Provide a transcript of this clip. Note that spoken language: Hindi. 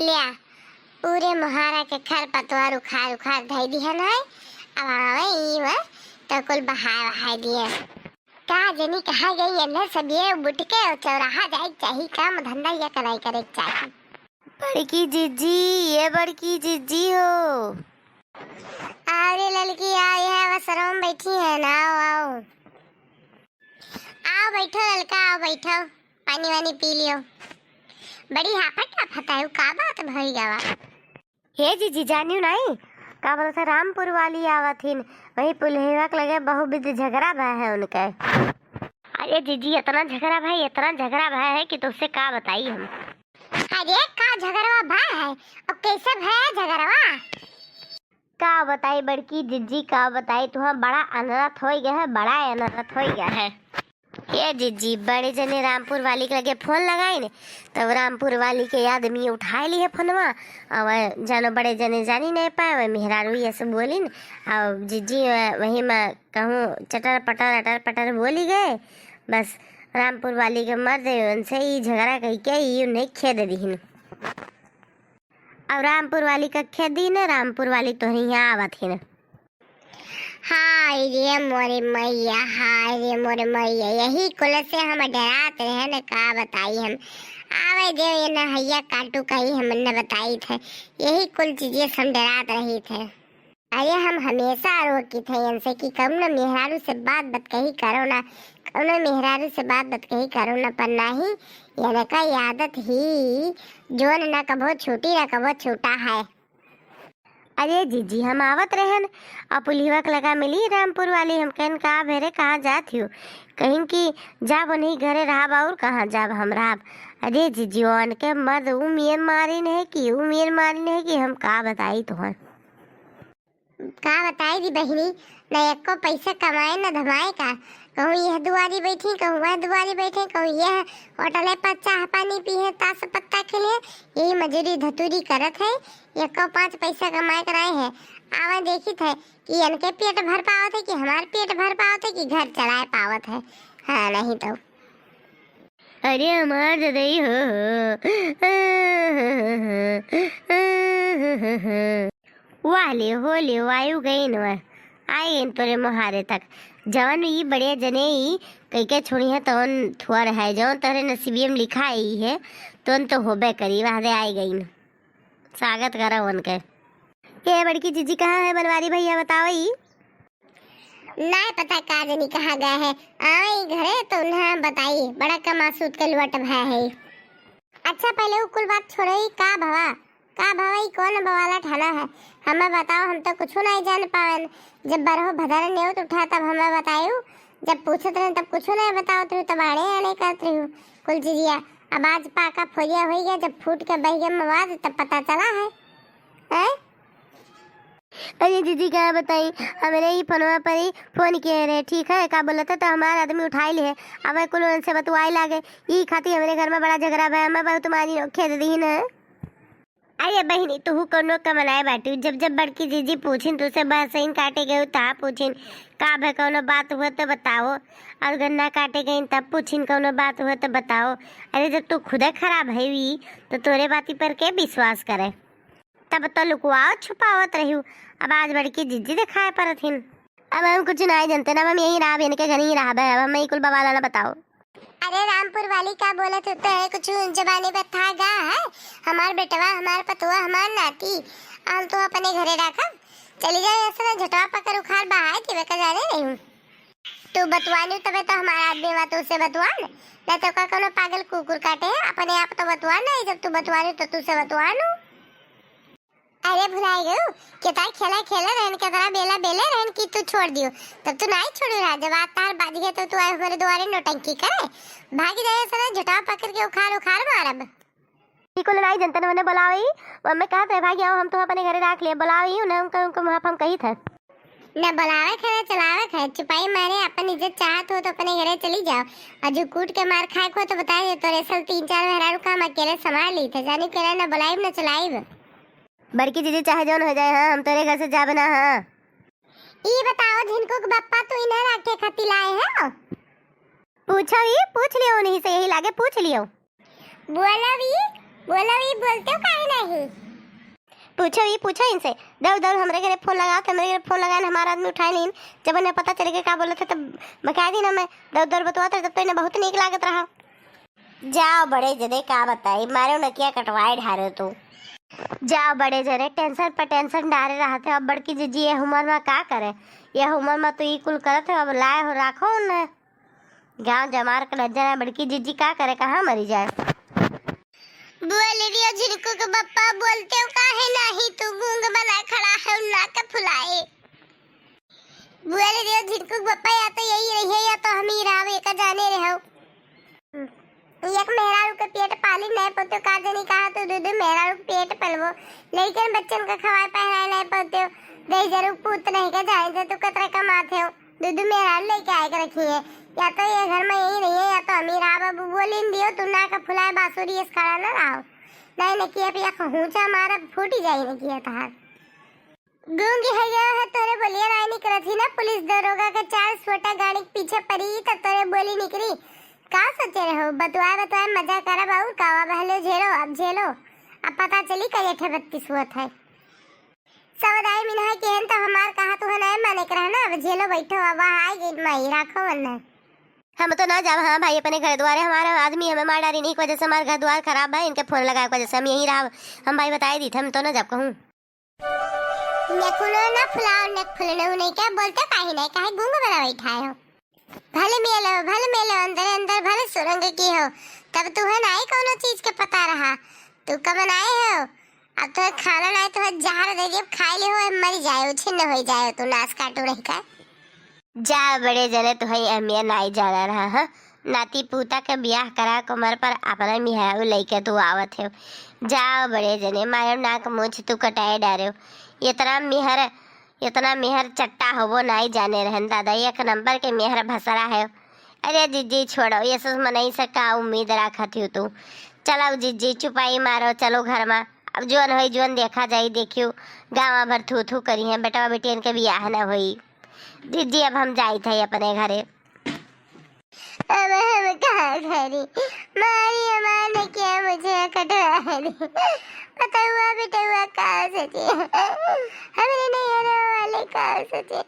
लिया पूरे मुहारा के खर पतवार उखाड़ उखाड़ धई दिहन है। अब आवे ई व तो कुल बहा दिए। का जनी कहा गई है सब ये बुटके और चौराहा जाए चाहिए काम धंधा या कराई करे चाहिए। बड़की जीजी, ये बड़की जीजी हो। अरे लड़की आई है वसरों बैठी है ना। आओ आओ बैठो लड़का, आओ बैठो, पानी वानी पी लियो। बड़ी हाफट हाफट है, का बात भई गवा। हे जीजी जानियो नहीं का बोला था रामपुर वाली आवथिन वही पुलहेवा के लगे बहुविध झगड़ा भा है उनके। अरे जीजी इतना झगड़ा भाई, इतना झगड़ा भा है कि तुझसे का बताई हम। अरे का झगड़वा भा है और कैसे भया झगड़वा? का बताई बड़की जीजी, का बताई तुहा बड़ा अनर्थ हो गया है, बड़ा अनर्थ हो गया है। ये जीजी बड़े जने रामपुर वाली के लगे फोन लगाई ने तब रामपुर वाली के आदमी उठाए ली है फोनवा और जानो बड़े जने जानी नहीं पाए वह मेहरारू ये सब बोली न और जीजी वही मैं कहूँ चटर पटर अटर पटर बोली गए। बस रामपुर वाली के मर्द उनसे ही झगड़ा कही के ही उन्हें खेद दी। अब रामपुर वाली का खेद दी न, रामपुर वाली तो यहाँ आवत ही न। हाय रे मोरे मैया, हाय रे मोरे मैया, यही कुल से हम डरात रहे न, का बताई हम। आवे जो ये नहैया काटू कही हमने बताई थे, यही कुल चीजें हम डरात रही थे। अरे हम हमेशा रोकी थे इनसे कि कम न मेहरारू से बात कही करो ना, कम न मेहरारू से बात कही करो ना, पर नहीं ये का आदत ही जो न कभो छूटी न कभो छूटा है। अरे जीजी हम आवत रहन और पुलिवा के लगा मिली रामपुर वाली, हम कहन कहा भेरे कहाँ जात हो, कहीं कि जाब उन्हीं घरे रहा और कहाँ जाब हम रहा। अरे जीजी वन के मर्द उमियर मारिन है कि उमियर मारिन है कि हम का बताई तुहर। का बताई दी बहिनी, न एको पैसा कमाए न धमाए का, कहूँ यह दुआरी बैठी, कहूँ वह दुआरी बैठे, कहूँ यह होटल पर चाह पानी पिए, ताश पत्ता खेले, यही मजूरी धतूरी करत है, एको 5 पैसा कमाए कराए है। आवा देखी थे कि इनके पेट भर पावत है कि हमारे पेट भर पावत है कि घर चलाए पावत है। हाँ नहीं तो अरे हमार ददई हो वाले होले वायु गई न आई गई तोरे मुहारे तक जवन ये बड़े जने ही कई के छोड़ी है तवन थुअर है जवन तोरे नसीबियम लिखा ही है तुन तो होबे करी वादे आई गई न। स्वागत करो उनके। ये बड़की जीजी कहाँ है बनवारी भैया बताओ ही। नहीं पता का जनी कहाँ गए है, आई घरे तो उन्हें बताई, बड़ा कमासूद के लुट भय है। अच्छा पहले वो कुल बात छोड़ो ही, का भवा कौन बवाला ठाना है हमें बताओ, हम तो कुछ नहीं जान पावन। जब बरहो भदर ने तो उठा तब हमें बतायो, जब पूछत रहे तब कुछ नहीं बताओ तो तबाड़े आने करते हो कुल चीजिया। अब आज पाका फोरिया हो गया, जब फूट के बह गया मवाद तब पता चला है, हैं? अरे जीजी क्या बताई, हमारे ही फोनवा पर ही फोन किए रहे, ठीक है का बोला था तो हमारा आदमी उठाई ले है। अब कुल उनसे बतवाई लागे ये खाती हमारे घर में बड़ा झगड़ा है, हमें बहुत तुम्हारी खेद दी न। अरे बहनी तू कोनो कमलाए बाटी, जब जब बड़की जीजी पूछिन तुझसे बहसइन काटे गए तब पूछिन का भे कोनो बात हुआ तो बताओ, और गन्ना काटे गई तब पूछिन कोनो बात हुआ तो बताओ। अरे जब तू खुद खराब है हुई तो तोरे बाती पर के विश्वास करे, तब तो लुकवाओ छुपावत रही। अब आज बड़की जीजी दिखाए पर थिन, अब हम कुछ नहीं जानते ना, हम यही रहा इनके घर ही रहा है, अब हमें कुल बवाला ना बताओ। अरे रामपुर वाली का बोला तो है कुछ जबाने पर था गा है, हमार बेटवा हमार पतुआ हमार नाती हम तो अपने घरे रखा चली जाए, ऐसा झटवा पकड़ उखाड़ बहाए थी वे का जाने नहीं हूँ। तू बतवानी तबे तो हमारा आदमी वा तो उसे बतवान, नहीं तो का कोनो पागल कुकुर काटे है, अपने आप तो बतवान नहीं, जब तू बतवानी तो तू से बतवानू। अरे भुलाई गयो कितना खेला रहन के तरह बेला बेले रहन की तू छोड़ दियो, तब तू नहीं छोड़ी रहा, जब आज तार बाजी है तो तू आए हमारे द्वारे नौटंकी करे, भागी जाए सना झटा पकड़ के उखाड़ मारब। बिल्कुल नहीं जनता ने मैंने बुलावी, मम्मी कहा थे भागी आओ हम तो अपने घरे रख लिए, बुलावी उन्हें उनको हम कही थे न बुलावे खरे चलावे खरे, चुपाई मारे अपन इज्जत चाहत हो तो अपने घरे चली जाओ, अजू कूट के मार खाए को तो बता दे तोरे सल 3-4 मेहरारू काम अकेले संभाल ली थे, जानी करे न बुलाइब न चलाइब। बड़की जीजी चाहे जौन हो जाए, हाँ हम तेरे घर से जाबे ना। हाँ ई बताओ झिनको के बप्पा तू इन्हें रखे खती लाए हैं, पूछो ही पूछ लियो उन्हीं से, यही लागे पूछ लियो। बोला भी बोलो ये बोलते हो काहे नहीं? पूछो इनसे। दौड़ दौड़ हमरे घरे फोन लगा, तो हमरे घरे फोन लगाए हमारा आदमी उठाए नहीं। जब उन्हें पता चले का बोला था तब बता दी ना मैं। दौड़ दौड़ बतवाते तब तो इन्हें बहुत नीक लागत रहा। जाओ बड़े जने का बताई, मारो न क्या कटवाए ढारे तू। जाओ बड़े जने टेंशन पर टेंशन डारे रहा थे। अब बड़की जीजी ये उम्र में का करे, ये उम्र में तो ई कुल करत है। अब लाए हो राखो न गाँव जमार कर लज्जा। बड़की जीजी का करे, कहाँ मरी जाए। बोल रिया झिनकू के पप्पा बोलते हो काहे नहीं? तू गूंग बना खड़ा है नाक फुलाए। बोल रिया झिनकू के पप्पा या तो यही रही है या तो हम ही रहो एक जाने रहो। एक मेहरारू के पेट पाली नहीं पतो का जनी कहा तो दूध मेहरारू के पेट पलवो, लेकिन बच्चन का खवाए पहनाए नहीं पतो दे जरूर पूत नहीं के जाए तो कतरे कमाते हो। दूध मेहरारू लेके आए के रखी है, या तो ये घर में यही रही है या तो अमीर आ बाबू बोलिन दियो तू ना का फुलाए बांसुरी इस खड़ा ना रहो। नहीं न किया पिया कहूंचा मारा फूटी जाई न किया तार। गूंगी है गया है तोरे बोलिया नहीं निकला थी ना पुलिस दरोगा का 4 छोटा गाड़ी के पीछे पड़ी तो तोरे बोली निकली। का सोचे रहो? बतवाए मजा करा बाबू कावा बहले झेलो अब झेलो। अब पता चली कई 38 हुआ है। सवदाई मिनहा केन तो हमार कहा तू नहीं माने कर ना। अब झेलो बैठो अब आई गेट माई रखो वरना हम तो ना जाब। हाँ भाई अपने घर द्वार है, हमारा आदमी हमें मार डाली नहीं की वजह से हमारा घर द्वार खराब है। इनके फोन लगा की वजह से हम यहीं रहा। हम भाई बताए दी थे हम तो ना जब कहूँ नेकुलो ना फुलाओ नेक फुलने नहीं क्या बोलते काहे नहीं काहे गूंगा बना बैठा हो। भले मेलो अंदर अंदर भले सुरंग की हो तब तू है नहीं कोनो चीज के पता रहा। तू कब बनाए हो? अब तो खाना नहीं तो जहर दे जब खाई ले हो मर जाए छिन्न हो जाए तू नाश काटू नहीं का। जा बड़े जने तो है अमिया नहीं जाना रहा। हाँ नाती पूता के ब्याह करा कमर पर अपना मिहाऊ लेके तू आवत है। जाओ बड़े जने मारो नाक मुँह तू कटाए डारे। इतना मेहर चट्टा हो वो नहीं जाने रहन दादा। एक नंबर के मेहर भसरा है। अरे जीजी छोड़ो ये सब मनाई से का उम्मीद रखा थी तू। चलो जीजी चुपाई मारो चलो घर में। अब जोन हो जोन देखा जाई देखियो गाँव भर थू थू करी है बेटा बेटियन के ब्याह न हुई। दीदी अब हम जाई थे अपने घरे। अब हम कहाँ घरे मारी अमान क्या मुझे कटवा दी पता हुआ बेटा हुआ कहाँ सोचे हमने नहीं आने वाले कहाँ सोचे।